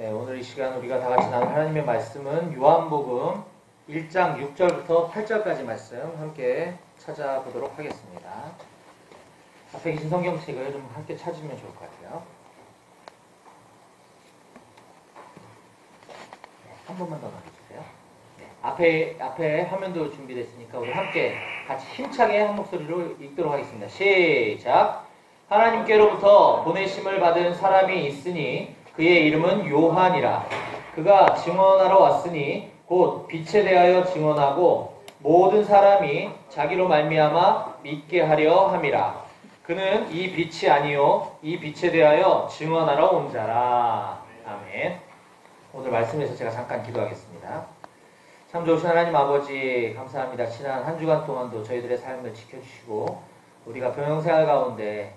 네, 오늘 이 시간 우리가 다 같이 나눌 하나님의 말씀은 요한복음 1장 6절부터 8절까지 말씀 함께 찾아보도록 하겠습니다. 앞에 계신 성경책을 좀 함께 찾으면 좋을 것 같아요. 네, 한 번만 더 넣어주세요. 네, 앞에 화면도 준비됐으니까 우리 함께 같이 힘차게 한 목소리로 읽도록 하겠습니다. 시작! 하나님께로부터 보내심을 받은 사람이 있으니 그의 이름은 요한이라. 그가 증언하러 왔으니 곧 빛에 대하여 증언하고 모든 사람이 자기로 말미암아 믿게 하려 함이라. 그는 이 빛이 아니요 이 빛에 대하여 증언하러 온 자라. 아멘. 오늘 말씀에서 제가 잠깐 기도하겠습니다. 참 좋으신 하나님 아버지 감사합니다. 지난 한 주간 동안도 저희들의 삶을 지켜주시고 우리가 병영생활 가운데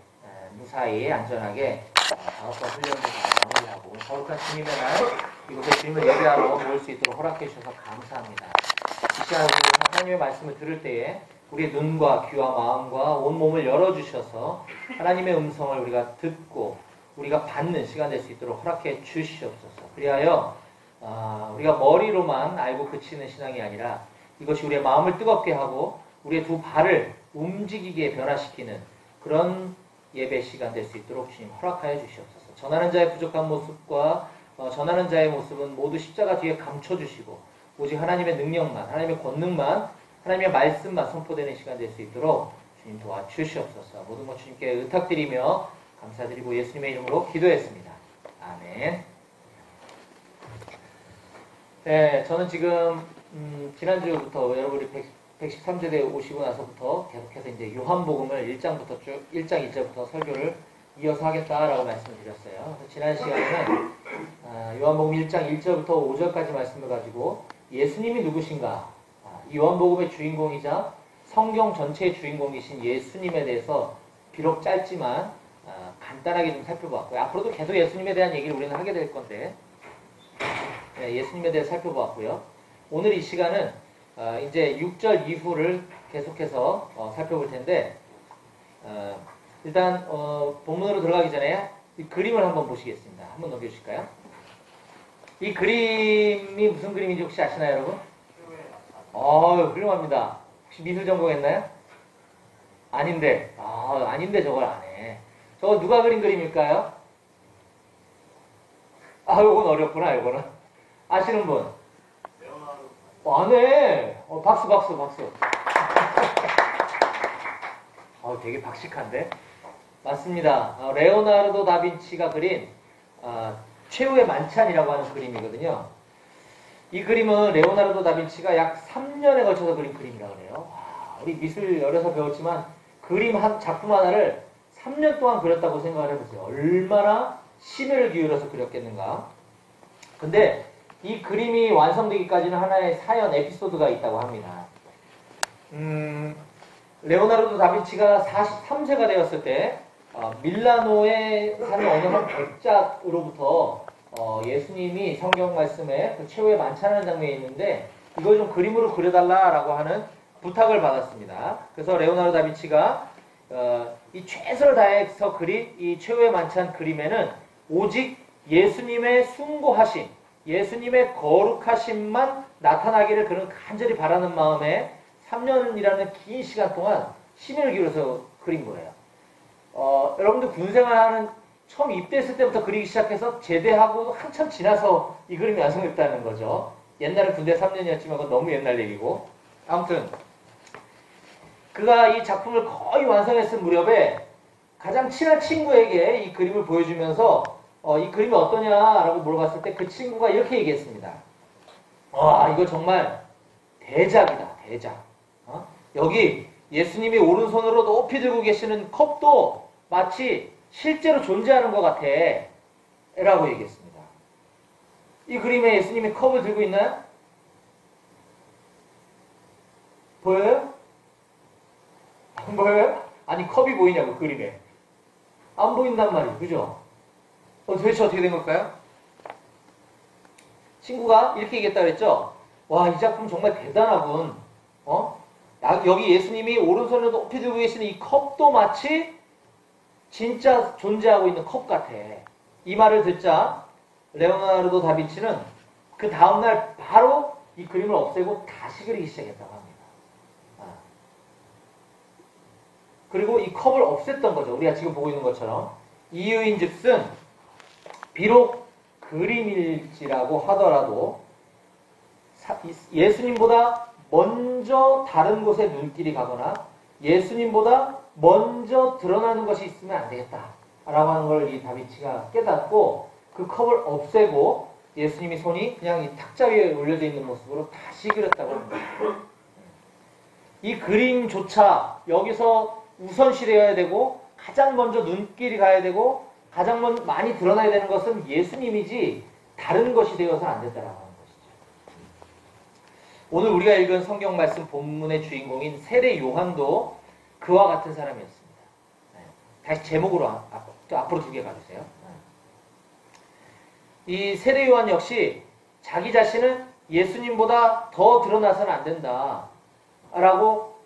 무사히 안전하게 작업과 훈련을 마무리하고 거룩한 주님의 날 이곳에 주님을 예배하러 모일 수 있도록 허락해 주셔서 감사합니다. 이 시간 하나님의 말씀을 들을 때에 우리의 눈과 귀와 마음과 온몸을 열어주셔서 하나님의 음성을 우리가 듣고 우리가 받는 시간 될 수 있도록 허락해 주시옵소서. 그리하여 우리가 머리로만 알고 그치는 신앙이 아니라 이것이 우리의 마음을 뜨겁게 하고 우리의 두 발을 움직이게 변화시키는 그런 예배 시간 될 수 있도록 주님 허락하여 주시옵소서. 전하는 자의 부족한 모습과 전하는 자의 모습은 모두 십자가 뒤에 감춰주시고 오직 하나님의 능력만, 하나님의 권능만, 하나님의 말씀만 선포되는 시간 될 수 있도록 주님 도와주시옵소서. 모든 것 주님께 의탁드리며 감사드리고 예수님의 이름으로 기도했습니다. 아멘. 네, 저는 지금 지난주부터 여러분이 113제대에 오시고 나서부터 계속해서 이제 요한복음을 1장부터 쭉 1장 1절부터 설교를 이어서 하겠다라고 말씀을 드렸어요. 그래서 지난 시간에는 요한복음 1장 1절부터 5절까지 말씀을 가지고 예수님이 누구신가, 이 요한복음의 주인공이자 성경 전체의 주인공이신 예수님에 대해서 비록 짧지만 간단하게 좀 살펴보았고요. 앞으로도 계속 예수님에 대한 얘기를 우리는 하게 될 건데 예수님에 대해 살펴보았고요. 오늘 이 시간은 이제 6절 이후를 계속해서 살펴볼 텐데 일단 본문으로 들어가기 전에 이 그림을 한번 보시겠습니다. 한번 넘겨주실까요? 이 그림이 무슨 그림인지 혹시 아시나요, 여러분? 훌륭합니다. 혹시 미술 전공했나요? 아닌데. 아닌데 저걸 안 해. 저거 누가 그린 그림일까요? 요건 어렵구나, 요거는. 아시는 분? 안 해. 박수. 되게 박식한데? 맞습니다. 레오나르도 다빈치가 그린 최후의 만찬이라고 하는 그림이거든요. 이 그림은 레오나르도 다빈치가 약 3년에 걸쳐서 그린 그림이라고 그래요. 우리 미술 어려서 배웠지만 그림 한 작품 하나를 3년 동안 그렸다고 생각을 해보세요. 얼마나 심혈을 기울여서 그렸겠는가. 근데 이 그림이 완성되기까지는 하나의 사연, 에피소드가 있다고 합니다. 레오나르도 다빈치가 43세가 되었을 때 밀라노에 사는 어느 한 백작으로부터 예수님이 성경 말씀에 그 최후의 만찬하는 장면이 있는데 이걸 좀 그림으로 그려달라라고 하는 부탁을 받았습니다. 그래서 레오나르도 다빈치가 이 최선을 다해서 그린 이 최후의 만찬 그림에는 오직 예수님의 숭고하심, 예수님의 거룩하심만 나타나기를 그는 간절히 바라는 마음에 3년이라는 긴 시간 동안 심혈을 기울여서 그린 거예요. 여러분들 군생활하는 처음 입대했을 때부터 그리기 시작해서 제대하고 한참 지나서 이 그림이 완성됐다는 거죠. 옛날에 군대 3년이었지만 그건 너무 옛날 얘기고. 아무튼 그가 이 작품을 거의 완성했을 무렵에 가장 친한 친구에게 이 그림을 보여주면서 이 그림이 어떠냐라고 물어봤을 때 그 친구가 이렇게 얘기했습니다. 이거 정말 대작이다, 대작. 여기 예수님이 오른손으로 높이 들고 계시는 컵도 마치 실제로 존재하는 것 같아 라고 얘기했습니다. 이 그림에 예수님이 컵을 들고 있나요? 보여요? 안 보여요? 아니 컵이 보이냐고 그림에. 안 보인단 말이에요. 그죠? 도대체 어떻게 된 걸까요? 친구가 이렇게 얘기했다 그랬죠? 이 작품 정말 대단하군. 여기 예수님이 오른손으로 높이 들고 계시는 이 컵도 마치 진짜 존재하고 있는 컵 같아. 이 말을 듣자 레오나르도 다빈치는 그 다음날 바로 이 그림을 없애고 다시 그리기 시작했다고 합니다. 그리고 이 컵을 없앴던 거죠. 우리가 지금 보고 있는 것처럼. 이유인즉슨 비록 그림일지라고 하더라도 예수님보다 먼저 다른 곳에 눈길이 가거나 예수님보다 먼저 드러나는 것이 있으면 안 되겠다라고 하는 걸 이 다빈치가 깨닫고 그 컵을 없애고 예수님이 손이 그냥 이 탁자 위에 올려져 있는 모습으로 다시 그렸다고 합니다. 이 그림조차 여기서 우선시되어야 되고 가장 먼저 눈길이 가야 되고 가장 많이 드러나야 되는 것은 예수님이지 다른 것이 되어서는 안 된다라고 하는 것이죠. 오늘 우리가 읽은 성경 말씀 본문의 주인공인 세례 요한도 그와 같은 사람이었습니다. 다시 제목으로 앞으로 2개 가주세요. 이 세례 요한 역시 자기 자신은 예수님보다 더 드러나서는 안 된다 라고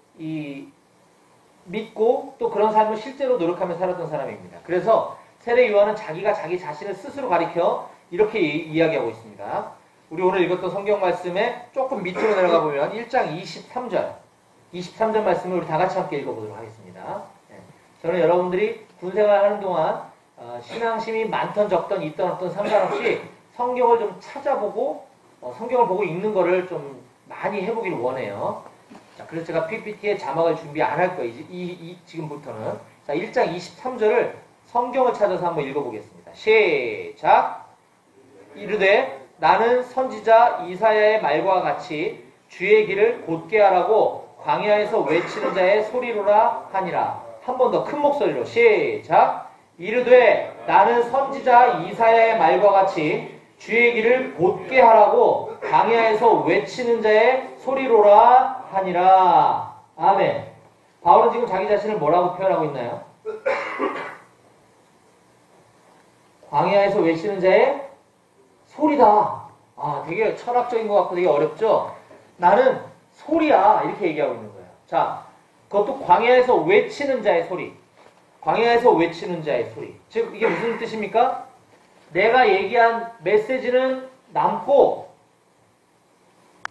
믿고 또 그런 삶을 실제로 노력하며 살았던 사람입니다. 그래서 세례 요한은 자기가 자기 자신을 스스로 가리켜 이렇게 이야기하고 있습니다. 우리 오늘 읽었던 성경 말씀에 조금 밑으로 내려가 보면 1장 23절 말씀을 우리 다 같이 함께 읽어보도록 하겠습니다. 저는 여러분들이 군생활하는 동안 신앙심이 많던 적던 있던 없던 상관없이 성경을 좀 찾아보고 성경을 보고 읽는 거를 좀 많이 해보길 원해요. 자, 그래서 제가 PPT에 자막을 준비 안 할 거예요. 지금부터는. 자, 1장 23절을 성경을 찾아서 한번 읽어보겠습니다. 시작! 이르되 나는 선지자 이사야의 말과 같이 주의 길을 곧게 하라고 광야에서 외치는 자의 소리로라 하니라. 한 번 더 큰 목소리로 시작! 이르되 나는 선지자 이사야의 말과 같이 주의 길을 곧게 하라고 광야에서 외치는 자의 소리로라 하니라. 아멘. 바울은 지금 자기 자신을 뭐라고 표현하고 있나요? 광야에서 외치는 자의 소리다. 되게 철학적인 것 같고 되게 어렵죠? 나는 소리야. 이렇게 얘기하고 있는 거예요. 자, 그것도 광야에서 외치는 자의 소리. 광야에서 외치는 자의 소리. 즉, 이게 무슨 뜻입니까? 내가 얘기한 메시지는 남고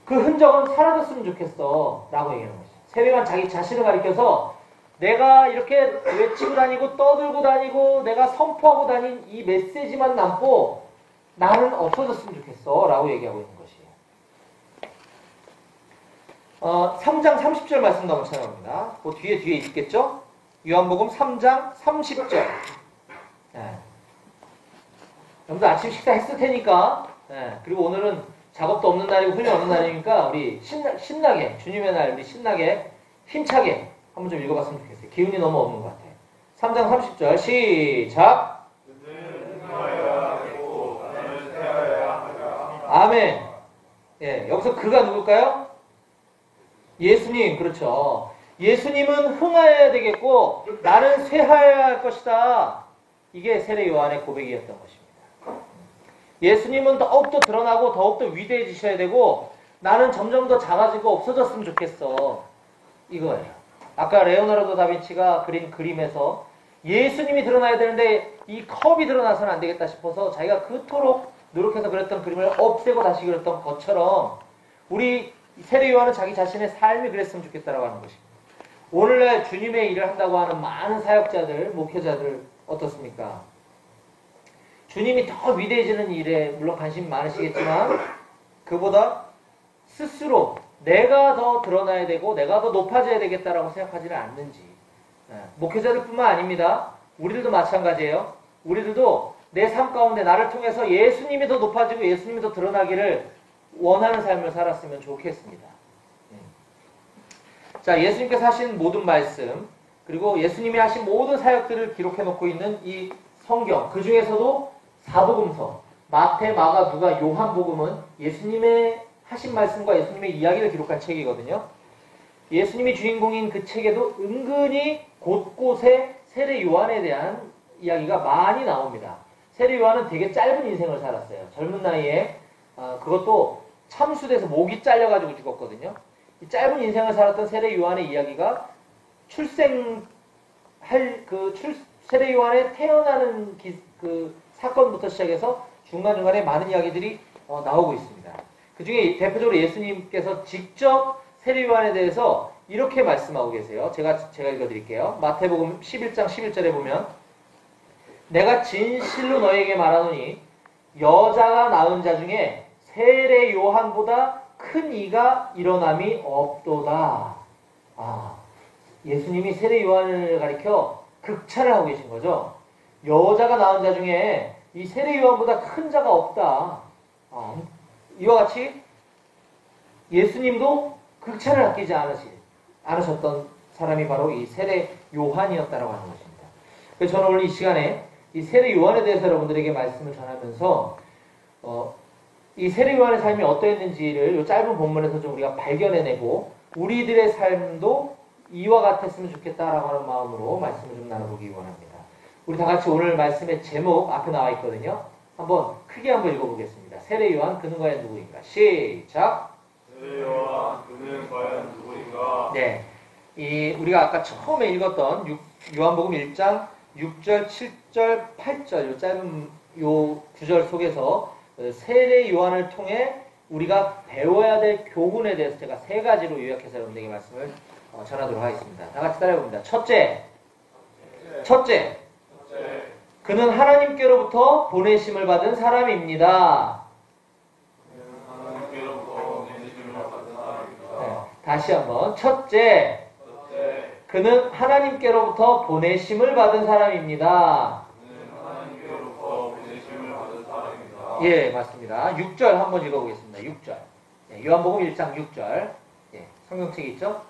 그 흔적은 사라졌으면 좋겠어. 라고 얘기하는 거죠. 세례요한 자기 자신을 가리켜서 내가 이렇게 외치고 다니고 떠들고 다니고 내가 선포하고 다닌 이 메시지만 남고 나는 없어졌으면 좋겠어. 라고 얘기하고 있는 것이에요. 3장 30절 말씀 한번 찾아봅니다. 그 뒤에 있겠죠? 요한복음 3장 30절. 여러분들 아침 식사 했을 테니까, 그리고 오늘은 작업도 없는 날이고 훈련 없는 날이니까 우리 신나게 주님의 날 우리 신나게 힘차게 한번 좀 읽어봤으면 좋겠어요. 기운이 너무 없는 것 같아요. 3장 30절 시작. 아멘. 여기서 그가 누굴까요? 예수님. 그렇죠. 예수님은 흥하여야 되겠고 나는 쇠하여야 할 것이다. 이게 세례 요한의 고백이었던 것입니다. 예수님은 더욱더 드러나고 더욱더 위대해지셔야 되고 나는 점점 더 작아지고 없어졌으면 좋겠어. 이거예요. 아까 레오나르도 다빈치가 그린 그림에서 예수님이 드러나야 되는데 이 컵이 드러나서는 안 되겠다 싶어서 자기가 그토록 노력해서 그렸던 그림을 없애고 다시 그렸던 것처럼 우리 세례 요한은 자기 자신의 삶이 그랬으면 좋겠다라고 하는 것입니다. 오늘날 주님의 일을 한다고 하는 많은 사역자들, 목회자들 어떻습니까? 주님이 더 위대해지는 일에 물론 관심이 많으시겠지만 그보다 스스로 내가 더 드러나야 되고 내가 더 높아져야 되겠다라고 생각하지는 않는지. 목회자들 뿐만 아닙니다. 우리들도 마찬가지예요. 우리들도 내 삶 가운데 나를 통해서 예수님이 더 높아지고 예수님이 더 드러나기를 원하는 삶을 살았으면 좋겠습니다. 자, 예수님께서 하신 모든 말씀 그리고 예수님이 하신 모든 사역들을 기록해놓고 있는 이 성경 그 중에서도 사복음서 마태, 마가, 누가, 요한복음은 예수님의 하신 말씀과 예수님의 이야기를 기록한 책이거든요. 예수님이 주인공인 그 책에도 은근히 곳곳에 세례 요한에 대한 이야기가 많이 나옵니다. 세례 요한은 되게 짧은 인생을 살았어요. 젊은 나이에 그것도 참수돼서 목이 잘려가지고 죽었거든요. 이 짧은 인생을 살았던 세례 요한의 이야기가 세례 요한의 태어나는 그 사건부터 시작해서 중간중간에 많은 이야기들이 나오고 있습니다. 그 중에 대표적으로 예수님께서 직접 세례요한에 대해서 이렇게 말씀하고 계세요. 제가 읽어드릴게요. 마태복음 11장 11절에 보면 내가 진실로 너희에게 말하노니 여자가 낳은 자 중에 세례 요한보다 큰 이가 일어남이 없도다. 예수님이 세례 요한을 가리켜 극찬을 하고 계신 거죠. 여자가 낳은 자 중에 이 세례 요한보다 큰 자가 없다. 이와 같이 예수님도 극찬을 아끼지 않으셨던 사람이 바로 이 세례 요한이었다라고 하는 것입니다. 그래서 저는 오늘 이 시간에 이 세례 요한에 대해서 여러분들에게 말씀을 전하면서 이 세례 요한의 삶이 어떠했는지를 이 짧은 본문에서 좀 우리가 발견해내고 우리들의 삶도 이와 같았으면 좋겠다라고 하는 마음으로 말씀을 좀 나눠보기 원합니다. 우리 다 같이 오늘 말씀의 제목 앞에 나와 있거든요. 한번 크게 한번 읽어보겠습니다. 세례 요한 그는 과연 누구인가? 시작. 세례 요한 그는 과연 누구인가? 네, 우리가 아까 처음에 읽었던 요한복음 1장 6절, 7절, 8절 요 짧은 요 구절 속에서 세례 요한을 통해 우리가 배워야 될 교훈에 대해서 제가 세 가지로 요약해서 여러분들에게 말씀을 전하도록 하겠습니다. 다 같이 따라해봅니다. 첫째, 그는 하나님께로부터 보내심을 받은 사람입니다. 네, 다시 한번. 첫째, 그는 하나님께로부터 보내심을 받은 사람입니다. 예, 맞습니다. 6절 한번 읽어보겠습니다. 6절. 예, 요한복음 1장 6절. 예, 성경책이 있죠?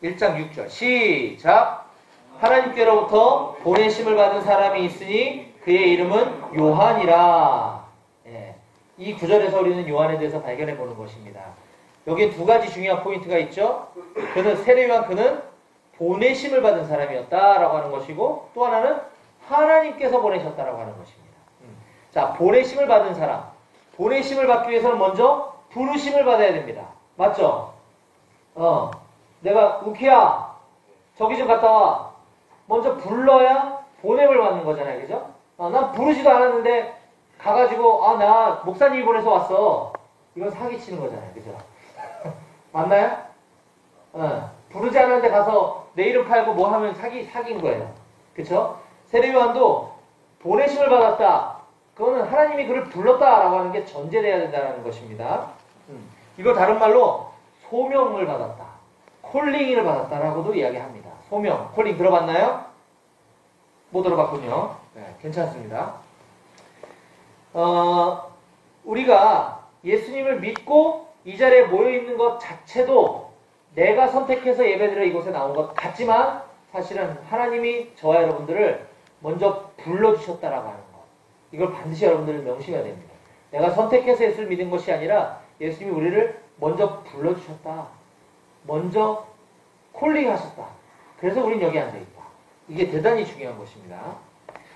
1장 6절. 시작. 하나님께로부터 보내심을 받은 사람이 있으니 그의 이름은 요한이라. 예, 이 구절에서 우리는 요한에 대해서 발견해 보는 것입니다. 여기에 두 가지 중요한 포인트가 있죠. 그는 세례 요한 그는 보내심을 받은 사람이었다라고 하는 것이고 또 하나는 하나님께서 보내셨다라고 하는 것입니다. 자, 보내심을 받은 사람. 보내심을 받기 위해서는 먼저 부르심을 받아야 됩니다. 맞죠? 내가 우키야 저기 좀 갔다 와. 먼저 불러야 보냄을 받는 거잖아요. 그죠? 난 부르지도 않았는데 가가지고 나 목사님이 보내서 왔어. 이건 사기치는 거잖아요. 그죠? 맞나요? 부르지 않았는데 가서 내 이름 팔고 뭐 하면 사기인 거예요. 그쵸? 세례 요한도 보내심을 받았다. 그거는 하나님이 그를 불렀다라고 하는 게 전제돼야 된다는 것입니다. 이걸 다른 말로 소명을 받았다. 콜링을 받았다라고도 이야기합니다. 소명, 콜링 들어봤나요? 못 들어봤군요. 네, 괜찮습니다. 우리가 예수님을 믿고 이 자리에 모여있는 것 자체도 내가 선택해서 예배드려 이곳에 나온 것 같지만 사실은 하나님이 저와 여러분들을 먼저 불러주셨다라고 하는 것. 이걸 반드시 여러분들은 명심해야 됩니다. 내가 선택해서 예수를 믿은 것이 아니라 예수님이 우리를 먼저 불러주셨다. 먼저 콜링하셨다. 그래서 우린 여기 앉아있다. 이게 대단히 중요한 것입니다.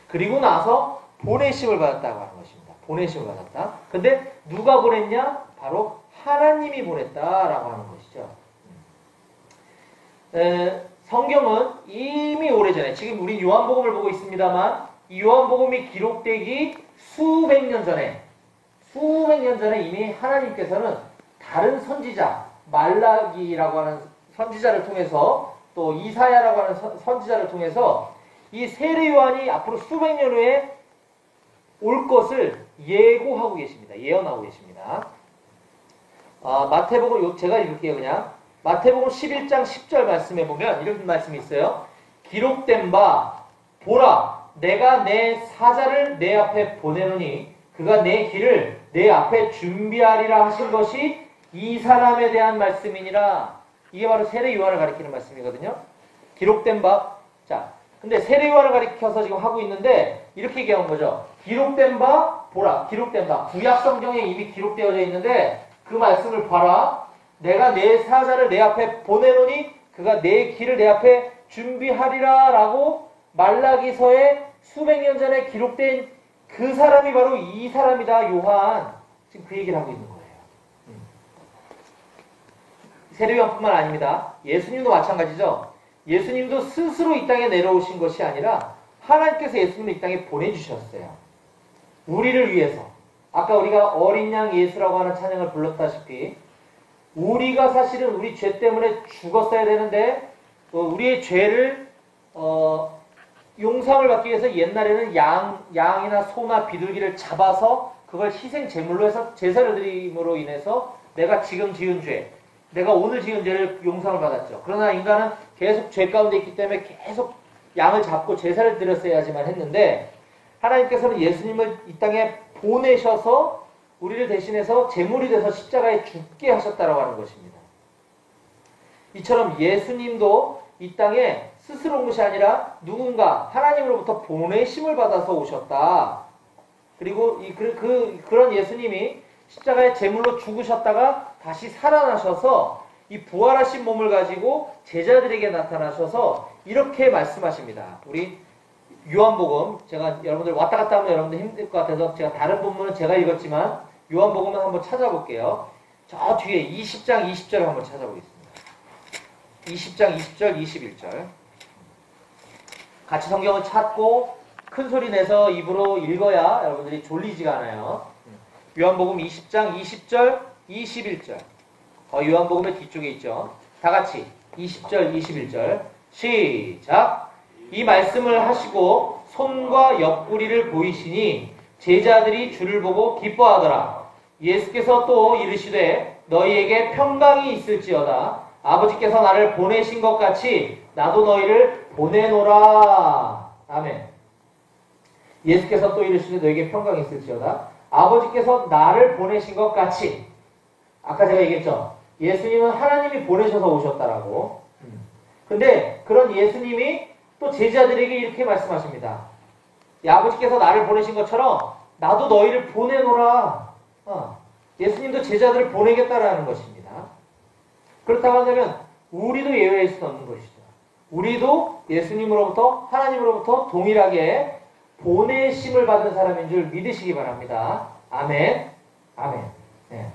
그리고 나서 보내심을 받았다고 하는 것입니다. 보내심을 받았다. 근데 누가 보냈냐? 바로 하나님이 보냈다라고 하는 것이죠. 성경은 이미 오래전에 지금 우리 요한복음을 보고 있습니다만 이 요한복음이 기록되기 수백 년 전에 이미 하나님께서는 다른 선지자 말라기라고 하는 선지자를 통해서 또 이사야라고 하는 선지자를 통해서 이 세례 요한이 앞으로 수백 년 후에 올 것을 예고하고 계십니다. 예언하고 계십니다. 마태복음 제가 읽을게요. 그냥 마태복음 11장 10절 말씀에 보면 이런 말씀이 있어요. 기록된 바 보라 내가 내 사자를 내 앞에 보내노니 그가 내 길을 내 앞에 준비하리라 하신 것이 이 사람에 대한 말씀이니라. 이게 바로 세례 요한을 가리키는 말씀이거든요. 기록된 바. 자, 근데 세례 요한을 가리켜서 지금 하고 있는데 이렇게 얘기한 거죠. 기록된 바 보라. 기록된 바. 구약 성경에 이미 기록되어져 있는데 그 말씀을 봐라. 내가 내 사자를 내 앞에 보내노니 그가 내 길을 내 앞에 준비하리라 라고 말라기서에 수백 년 전에 기록된 그 사람이 바로 이 사람이다. 요한. 지금 그 얘기를 하고 있는 거예요. 세례 요한뿐만 아닙니다. 예수님도 마찬가지죠. 예수님도 스스로 이 땅에 내려오신 것이 아니라 하나님께서 예수님을 이 땅에 보내주셨어요. 우리를 위해서. 아까 우리가 어린 양 예수라고 하는 찬양을 불렀다시피 우리가 사실은 우리 죄 때문에 죽었어야 되는데 우리의 죄를 용서를 받기 위해서 옛날에는 양이나 소나 비둘기를 잡아서 그걸 희생 제물로 해서 제사를 드림으로 인해서 내가 지금 지은 죄, 내가 오늘 지은 죄를 용서를 받았죠. 그러나 인간은 계속 죄 가운데 있기 때문에 계속 양을 잡고 제사를 드렸어야지만 했는데 하나님께서는 예수님을 이 땅에 보내셔서 우리를 대신해서 제물이 돼서 십자가에 죽게 하셨다라고 하는 것입니다. 이처럼 예수님도 이 땅에 스스로 온 것이 아니라 누군가 하나님으로부터 보내심을 받아서 오셨다. 그리고 그런 예수님이 십자가에 제물로 죽으셨다가 다시 살아나셔서 이 부활하신 몸을 가지고 제자들에게 나타나셔서 이렇게 말씀하십니다. 우리 요한복음, 제가 여러분들 왔다 갔다 하면 여러분들 힘들 것 같아서 제가 다른 본문은 제가 읽었지만 요한복음은 한번 찾아볼게요. 저 뒤에 20장 20절을 한번 찾아보겠습니다. 20장 20절 21절 같이 성경을 찾고 큰 소리 내서 입으로 읽어야 여러분들이 졸리지가 않아요. 요한복음 20장 20절 21절 요한복음의 뒤쪽에 있죠. 다 같이 20절 21절 시작. 이 말씀을 하시고 손과 옆구리를 보이시니 제자들이 주를 보고 기뻐하더라. 예수께서 또 이르시되 너희에게 평강이 있을지어다. 아버지께서 나를 보내신 것 같이 나도 너희를 보내노라. 아멘. 예수께서 또 이르시되 너희에게 평강이 있을지어다. 아버지께서 나를 보내신 것 같이. 아까 제가 얘기했죠. 예수님은 하나님이 보내셔서 오셨다라고. 근데 그런 예수님이 또 제자들에게 이렇게 말씀하십니다. 아버지께서 나를 보내신 것처럼 나도 너희를 보내노라. 예수님도 제자들을 보내겠다라는 것입니다. 그렇다고 한다면 우리도 예외일 수는 없는 것이죠. 우리도 예수님으로부터 하나님으로부터 동일하게 보내심을 받은 사람인 줄 믿으시기 바랍니다. 아멘. 아멘. 네.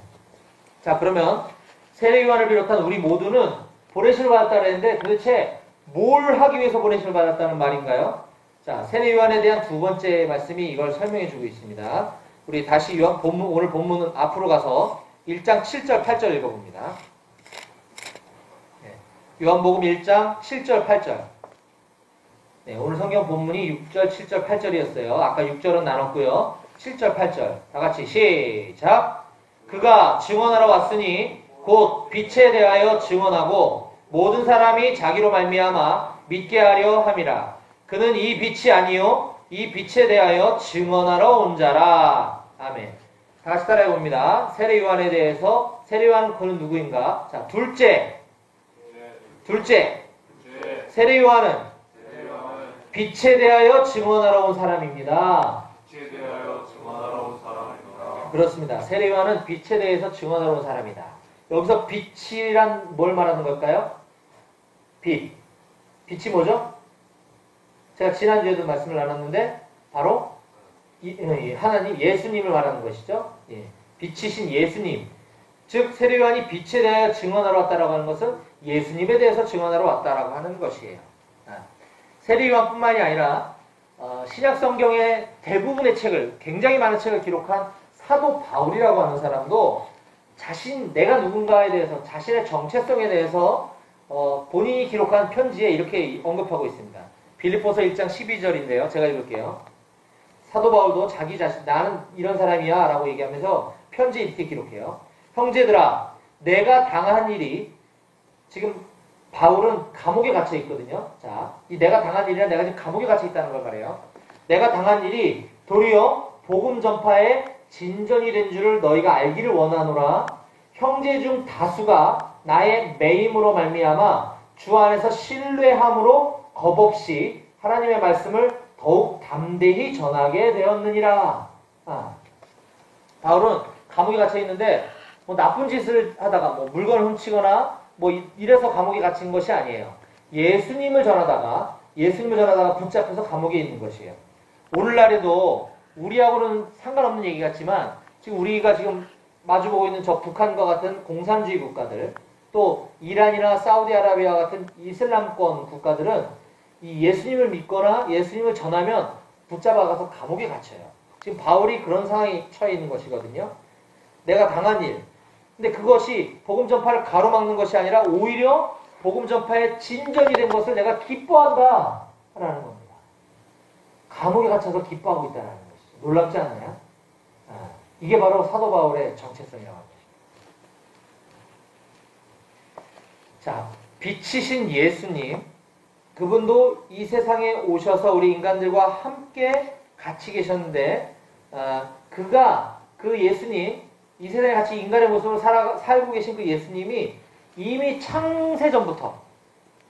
자, 그러면 세례 요한을 비롯한 우리 모두는 보내심을 받았다 그랬는데 도대체 뭘 하기 위해서 보내심을 받았다는 말인가요? 자, 세례 요한에 대한 두 번째 말씀이 이걸 설명해 주고 있습니다. 우리 다시 오늘 본문은 앞으로 가서 1장 7절 8절 읽어봅니다. 네. 요한복음 1장 7절 8절. 네, 오늘 성경 본문이 6절 7절 8절이었어요. 아까 6절은 나눴고요. 7절 8절 다 같이 시작. 그가 증언하러 왔으니 곧 빛에 대하여 증언하고 모든 사람이 자기로 말미암아 믿게 하려 함이라. 그는 이 빛이 아니요 이 빛에 대하여 증언하러 온 자라. 아멘. 다시 따라해 봅니다. 세례 요한에 대해서 세례 요한은 그는 누구인가? 자, 둘째 세례 요한은 빛에 대하여 증언하러 온 사람입니다. 그렇습니다. 세례 요한은 빛에 대해서 증언하러 온 사람이다. 여기서 빛이란 뭘 말하는 걸까요? 빛. 빛이 뭐죠? 제가 지난주에도 말씀을 나눴는데 바로 하나님 예수님을 말하는 것이죠. 예. 빛이신 예수님. 즉 세례 요한이 빛에 대하여 증언하러 왔다라고 하는 것은 예수님에 대해서 증언하러 왔다라고 하는 것이에요. 세례 요한뿐만이 아니라 신약 성경의 대부분의 책을 굉장히 많은 책을 기록한 사도 바울이라고 하는 사람도 내가 누군가에 대해서 자신의 정체성에 대해서 본인이 기록한 편지에 이렇게 언급하고 있습니다. 빌립보서 1장 12절인데요. 제가 읽을게요. 사도 바울도 자기 자신 나는 이런 사람이야 라고 얘기하면서 편지에 이렇게 기록해요. 형제들아 내가 당한 일이 지금 바울은 감옥에 갇혀 있거든요. 자, 이 내가 당한 일이라 내가 지금 감옥에 갇혀 있다는 걸 말해요. 내가 당한 일이 도리어 복음 전파에 진전이 된 줄을 너희가 알기를 원하노라. 형제 중 다수가 나의 매임으로 말미암아 주 안에서 신뢰함으로 겁없이 하나님의 말씀을 더욱 담대히 전하게 되었느니라. 바울은 감옥에 갇혀 있는데 뭐 나쁜 짓을 하다가 뭐 물건을 훔치거나 뭐 이래서 감옥에 갇힌 것이 아니에요. 예수님을 전하다가 붙잡혀서 감옥에 있는 것이에요. 오늘날에도 우리하고는 상관없는 얘기 같지만 지금 우리가 지금 마주보고 있는 저 북한과 같은 공산주의 국가들 또 이란이나 사우디아라비아 같은 이슬람권 국가들은 이 예수님을 믿거나 예수님을 전하면 붙잡아가서 감옥에 갇혀요. 지금 바울이 그런 상황에 처해 있는 것이거든요. 내가 당한 일. 근데 그것이 복음 전파를 가로막는 것이 아니라 오히려 복음 전파의 진전이 된 것을 내가 기뻐한다 라는 겁니다. 감옥에 갇혀서 기뻐하고 있다는 것이죠. 놀랍지 않나요? 이게 바로 사도 바울의 정체성이라고 합니다. 자, 빛이신 예수님, 그분도 이 세상에 오셔서 우리 인간들과 함께 같이 계셨는데, 그가, 그 예수님, 이 세상에 같이 인간의 모습으로 살고 계신 그 예수님이 이미 창세전부터,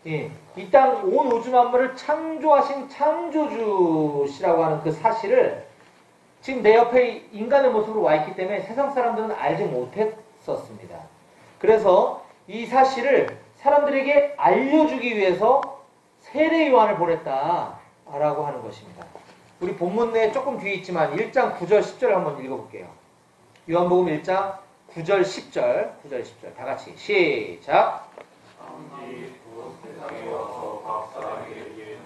이 땅 온 우주 만물을 창조하신 창조주시라고 하는 그 사실을 지금 내 옆에 인간의 모습으로 와 있기 때문에 세상 사람들은 알지 못했었습니다. 그래서 이 사실을 사람들에게 알려주기 위해서 세례 요한을 보냈다라고 하는 것입니다. 우리 본문 내에 조금 뒤에 있지만 1장 9절 10절 한번 읽어볼게요. 요한복음 1장 9절 10절 9절 10절 다 같이 시작. 아버지 곧 세상에 와서 각 사람에게 이르시기를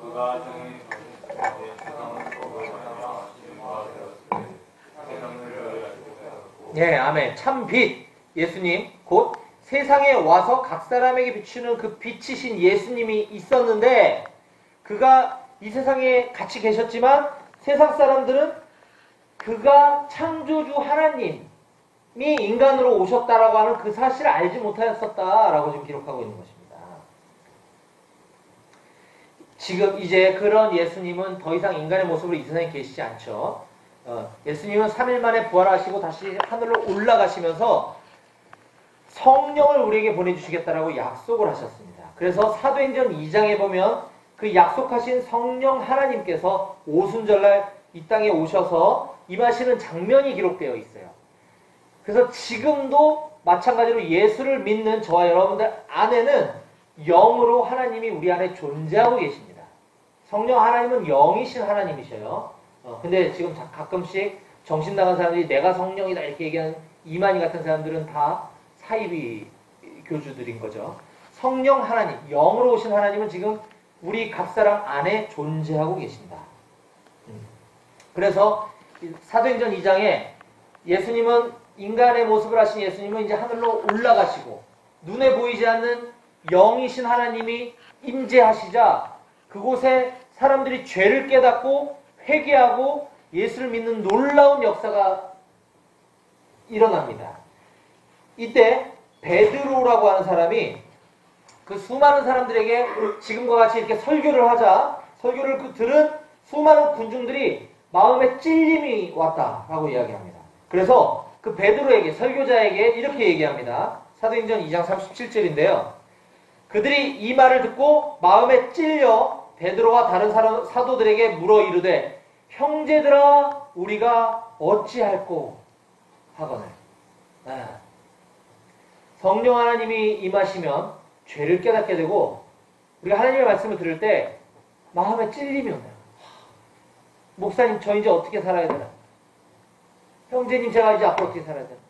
그가 정인 가운데 세상을 거부하며 진과 되었으니 세상을 위하여 하셨고 예, 아멘. 참 빛 예수님 곧 세상에 와서 각 사람에게 비추는 그 빛이신 예수님이 있었는데 그가 이 세상에 같이 계셨지만 세상 사람들은 그가 창조주 하나님이 인간으로 오셨다라고 하는 그 사실을 알지 못하였었다라고 지금 기록하고 있는 것입니다. 지금 이제 그런 예수님은 더 이상 인간의 모습으로 이 세상에 계시지 않죠. 예수님은 3일 만에 부활하시고 다시 하늘로 올라가시면서 성령을 우리에게 보내주시겠다라고 약속을 하셨습니다. 그래서 사도행전 2장에 보면 그 약속하신 성령 하나님께서 오순절날 이 땅에 오셔서 임하시는 장면이 기록되어 있어요. 그래서 지금도 마찬가지로 예수를 믿는 저와 여러분들 안에는 영으로 하나님이 우리 안에 존재하고 계십니다. 성령 하나님은 영이신 하나님이셔요. 근데 지금 가끔씩 정신 나간 사람들이 내가 성령이다 이렇게 얘기하는 이만희 같은 사람들은 다 사이비 교주들인 거죠. 성령 하나님, 영으로 오신 하나님은 지금 우리 각 사람 안에 존재하고 계십니다. 그래서 사도행전 2장에 예수님은 인간의 모습을 하신 예수님은 이제 하늘로 올라가시고 눈에 보이지 않는 영이신 하나님이 임재하시자 그곳에 사람들이 죄를 깨닫고 회개하고 예수를 믿는 놀라운 역사가 일어납니다. 이때 베드로라고 하는 사람이 그 수많은 사람들에게 지금과 같이 이렇게 설교를 하자 설교를 들은 수많은 군중들이 마음에 찔림이 왔다라고 이야기합니다. 그래서 그 베드로에게 설교자에게 이렇게 얘기합니다. 사도행전 2장 37절인데요. 그들이 이 말을 듣고 마음에 찔려 베드로와 다른 사도들에게 물어 이르되 형제들아 우리가 어찌할꼬 하거늘. 성령 하나님이 임하시면 죄를 깨닫게 되고 우리가 하나님의 말씀을 들을 때 마음에 찔림이 오네요. 목사님 저 이제 어떻게 살아야 되나? 형제님 제가 이제 앞으로 어떻게 살아야 되나?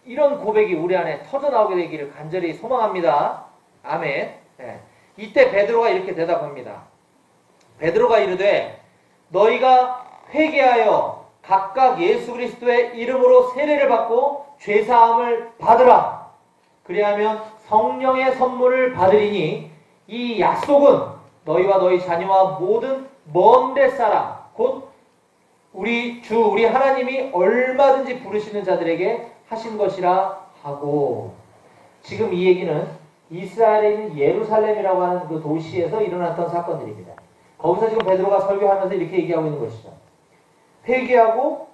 이런 고백이 우리 안에 터져 나오게 되기를 간절히 소망합니다. 아멘. 네. 이때 베드로가 이렇게 대답합니다. 베드로가 이르되 너희가 회개하여 각각 예수 그리스도의 이름으로 세례를 받고 죄사함을 받으라. 그리하면 성령의 선물을 받으리니 이 약속은 너희와 너희 자녀와 모든 먼데 사람 곧 우리 하나님이 얼마든지 부르시는 자들에게 하신 것이라 하고 지금 이 얘기는 이스라엘에 있는 예루살렘이라고 하는 그 도시에서 일어났던 사건들입니다. 거기서 지금 베드로가 설교하면서 이렇게 얘기하고 있는 것이죠. 회개하고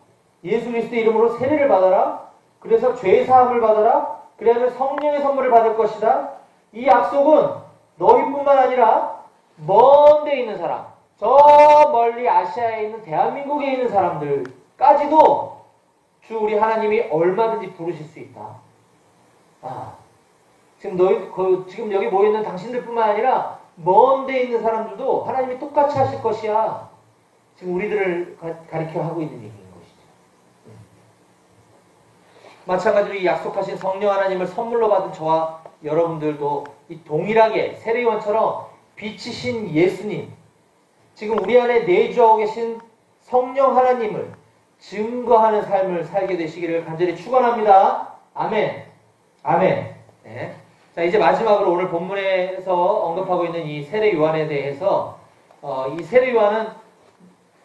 예수 그리스도의 이름으로 세례를 받아라. 그래서 죄 사함을 받아라. 그래야면 성령의 선물을 받을 것이다. 이 약속은 너희뿐만 아니라 먼 데 있는 사람, 저 멀리 아시아에 있는 대한민국에 있는 사람들까지도 주 우리 하나님이 얼마든지 부르실 수 있다. 지금 여기 모여있는 당신들뿐만 아니라 먼 데 있는 사람들도 하나님이 똑같이 하실 것이야. 지금 우리들을 가리켜 하고 있는 얘기인 것이죠. 마찬가지로 이 약속하신 성령 하나님을 선물로 받은 저와 여러분들도 이 동일하게 세례요한처럼 빛이신 예수님, 지금 우리 안에 내주하고 계신 성령 하나님을 증거하는 삶을 살게 되시기를 간절히 축원합니다. 아멘. 아멘. 네. 자, 이제 마지막으로 오늘 본문에서 언급하고 있는 이 세례 요한에 대해서 이 세례 요한은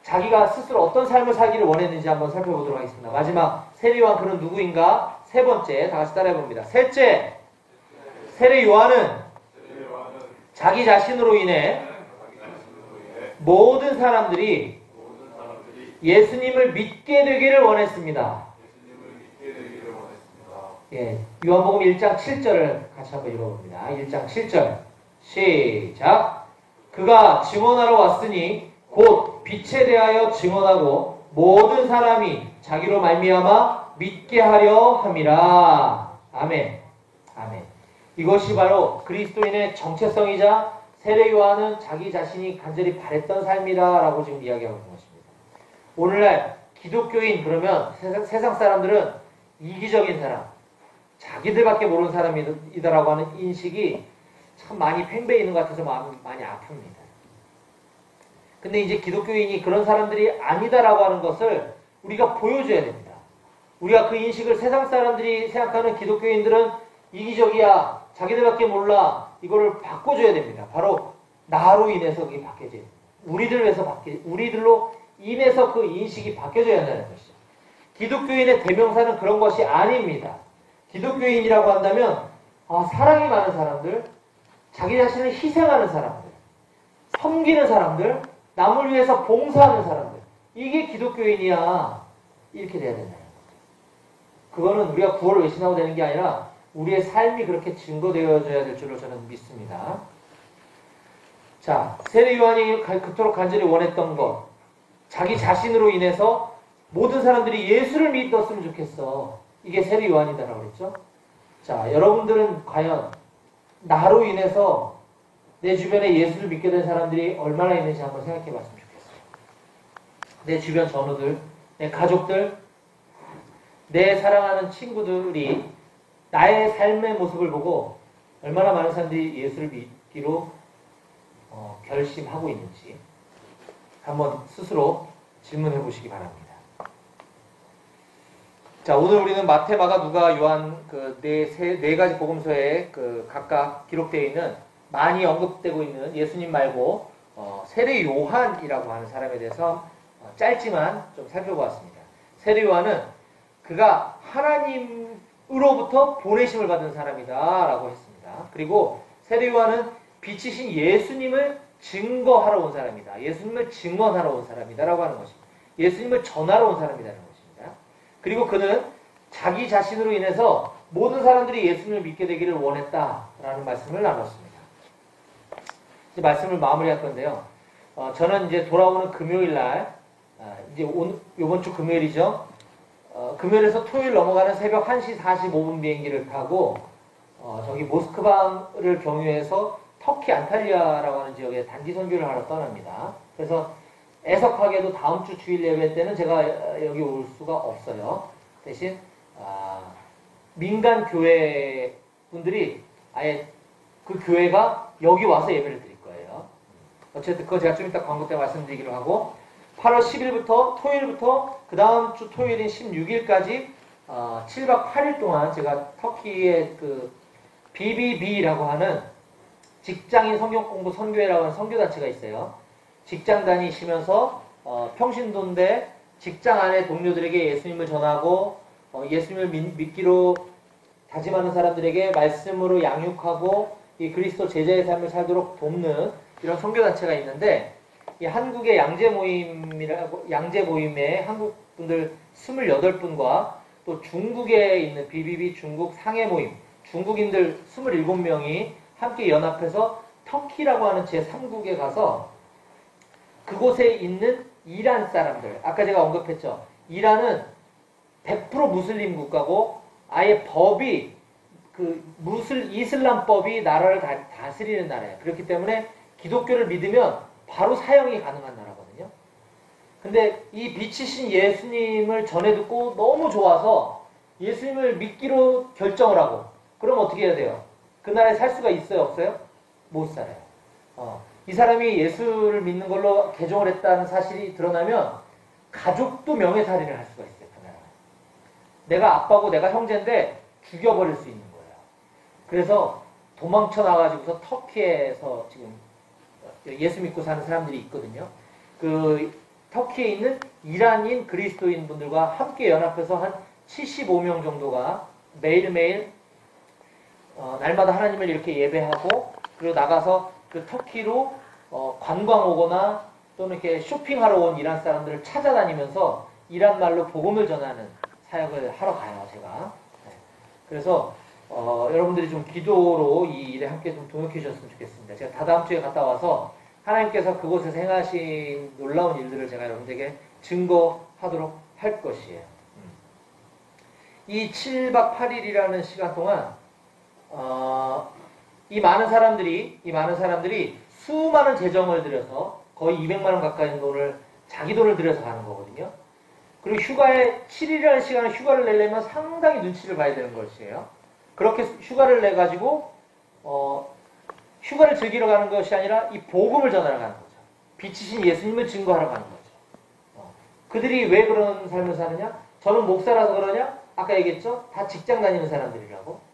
자기가 스스로 어떤 삶을 살기를 원했는지 한번 살펴보도록 하겠습니다. 마지막 세례 요한 그는 누구인가? 세 번째 다 같이 따라해 봅니다. 셋째, 세례 요한은 자기 자신으로 인해 모든 사람들이 예수님을 믿게 되기를 원했습니다. 예, 요한복음 1장 7절을 같이 한번 읽어봅니다. 1장 7절 시작. 그가 증언하러 왔으니 곧 빛에 대하여 증언하고 모든 사람이 자기로 말미암아 믿게 하려 함이라. 아멘. 아멘. 이것이 바로 그리스도인의 정체성이자 세례 요한은 자기 자신이 간절히 바랬던 삶이다라고 지금 이야기하고 있는 것입니다. 오늘날 기독교인 그러면 세상 사람들은 이기적인 사람, 자기들밖에 모르는 사람이다라고 하는 인식이 참 많이 팽배해 있는 것 같아서 많이 아픕니다. 근데 이제 기독교인이 그런 사람들이 아니다라고 하는 것을 우리가 보여줘야 됩니다. 우리가 그 인식을 세상 사람들이 생각하는 기독교인들은 이기적이야, 자기들밖에 몰라, 이거를 바꿔줘야 됩니다. 바로 나로 인해서 그게 바뀌어져야 됩니다. 우리들로 인해서 그 인식이 바뀌어져야 한다는 것이죠. 기독교인의 대명사는 그런 것이 아닙니다. 기독교인이라고 한다면 사랑이 많은 사람들, 자기 자신을 희생하는 사람들, 섬기는 사람들, 남을 위해서 봉사하는 사람들, 이게 기독교인이야. 이렇게 돼야 된다는 거죠. 그거는 우리가 구원을 외신하고 되는 게 아니라 우리의 삶이 그렇게 증거되어져야 될 줄로 저는 믿습니다. 자, 세례 요한이 그토록 간절히 원했던 것, 자기 자신으로 인해서 모든 사람들이 예수를 믿었으면 좋겠어. 이게 세례 요한이다라고 그랬죠. 자, 여러분들은 과연 나로 인해서 내 주변에 예수를 믿게 된 사람들이 얼마나 있는지 한번 생각해 봤으면 좋겠어요. 내 주변 전우들, 내 가족들, 내 사랑하는 친구들이 나의 삶의 모습을 보고 얼마나 많은 사람들이 예수를 믿기로 결심하고 있는지 한번 스스로 질문해 보시기 바랍니다. 자, 오늘 우리는 마태, 마가, 누가, 요한 네 가지 복음서에 각각 기록되어 있는 많이 언급되고 있는 예수님 말고 세례 요한이라고 하는 사람에 대해서 짧지만 좀 살펴보았습니다. 세례 요한은 그가 하나님으로부터 보내심을 받은 사람이다라고 했습니다. 그리고 세례 요한은 빛이신 예수님을 증거하러 온 사람이다. 예수님을 증언하러 온 사람이다라고 하는 것입니다. 예수님을 전하러 온 사람이라는 것입니다. 그리고 그는 자기 자신으로 인해서 모든 사람들이 예수님을 믿게 되기를 원했다라는 말씀을 나눴습니다. 이제 말씀을 마무리할 건데요. 저는 이제 돌아오는 금요일 날, 이제 요번 주 금요일이죠. 금요일에서 토요일 넘어가는 새벽 1시 45분 비행기를 타고 저기 모스크바를 경유해서 터키 안탈리아라고 하는 지역에 단기 선교를 하러 떠납니다. 그래서 애석하게도 다음 주 주일 예배 때는 제가 여기 올 수가 없어요. 대신 민간 교회 분들이 아예 그 교회가 여기 와서 예배를 드릴 거예요. 어쨌든 그거 제가 좀 이따 광고 때 말씀드리기로 하고 8월 10일부터 토요일부터 그 다음 주 토요일인 16일까지 7박 8일 동안 제가 터키의 BBB라고 하는 직장인 성경공부 선교회라고 하는 선교단체가 있어요. 직장 다니시면서 평신도인데 직장 안에 동료들에게 예수님을 전하고 예수님을 믿기로 다짐하는 사람들에게 말씀으로 양육하고 이 그리스도 제자의 삶을 살도록 돕는 이런 선교단체가 있는데 이 한국의 양재 모임에 한국 분들 28분과 또 중국에 있는 BBB 중국 상해 모임 중국인들 27명이 함께 연합해서 터키라고 하는 제3국에 가서 그곳에 있는 이란 사람들, 아까 제가 언급했죠. 이란은 100% 무슬림 국가고 아예 법이 이슬람법이 나라를 다스리는 나라예요. 그렇기 때문에 기독교를 믿으면 바로 사형이 가능한 나라거든요. 근데 이 빛이신 예수님을 전해 듣고 너무 좋아서 예수님을 믿기로 결정을 하고 그럼 어떻게 해야 돼요? 그 나라에 살 수가 있어요? 없어요? 못 살아요. 이 사람이 예수를 믿는 걸로 개종을 했다는 사실이 드러나면 가족도 명예살인을 할 수가 있어요. 그 나라에. 내가 아빠고 내가 형제인데 죽여버릴 수 있는 거예요. 그래서 도망쳐 나가지고서 터키에서 지금 예수 믿고 사는 사람들이 있거든요. 그 터키에 있는 이란인 그리스도인 분들과 함께 연합해서 한 75명 정도가 매일매일 날마다 하나님을 이렇게 예배하고 그리고 나가서 그 터키로 관광 오거나 또는 이렇게 쇼핑하러 온 이란 사람들을 찾아다니면서 이란 말로 복음을 전하는 사역을 하러 가요, 제가. 네. 그래서 여러분들이 좀 기도로 이 일에 함께 좀 동역해 주셨으면 좋겠습니다. 제가 다다음 주에 갔다 와서 하나님께서 그곳에서 행하신 놀라운 일들을 제가 여러분들에게 증거하도록 할 것이에요. 이 7박 8일이라는 시간 동안 이 많은 사람들이 수많은 재정을 들여서 거의 200만 원 가까이 돈을 자기 돈을 들여서 가는 거거든요. 그리고 휴가에 7일이라는 시간에 휴가를 내려면 상당히 눈치를 봐야 되는 것이에요. 그렇게 휴가를 내 가지고 휴가를 즐기러 가는 것이 아니라 이 복음을 전하러 가는 거죠. 빛이신 예수님을 증거하러 가는 거죠. 그들이 왜 그런 삶을 사느냐? 저는 목사라서 그러냐? 아까 얘기했죠? 다 직장 다니는 사람들이라고.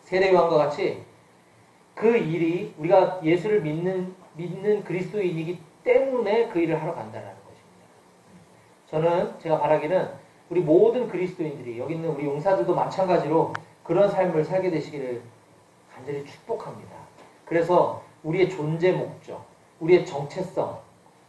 세례요한과 같이 그 일이 우리가 예수를 믿는 그리스도인이기 때문에 그 일을 하러 간다는 것입니다. 저는 제가 바라기는 우리 모든 그리스도인들이 여기 있는 우리 용사들도 마찬가지로 그런 삶을 살게 되시기를 간절히 축복합니다. 그래서 우리의 존재 목적, 우리의 정체성,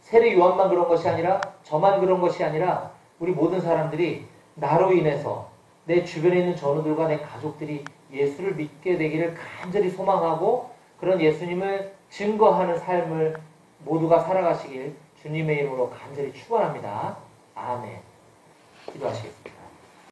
세례 요한만 그런 것이 아니라 저만 그런 것이 아니라 우리 모든 사람들이 나로 인해서 내 주변에 있는 전우들과 내 가족들이 예수를 믿게 되기를 간절히 소망하고 그런 예수님을 증거하는 삶을 모두가 살아가시길 주님의 이름으로 간절히 축원합니다. 아멘. 기도하시겠습니다.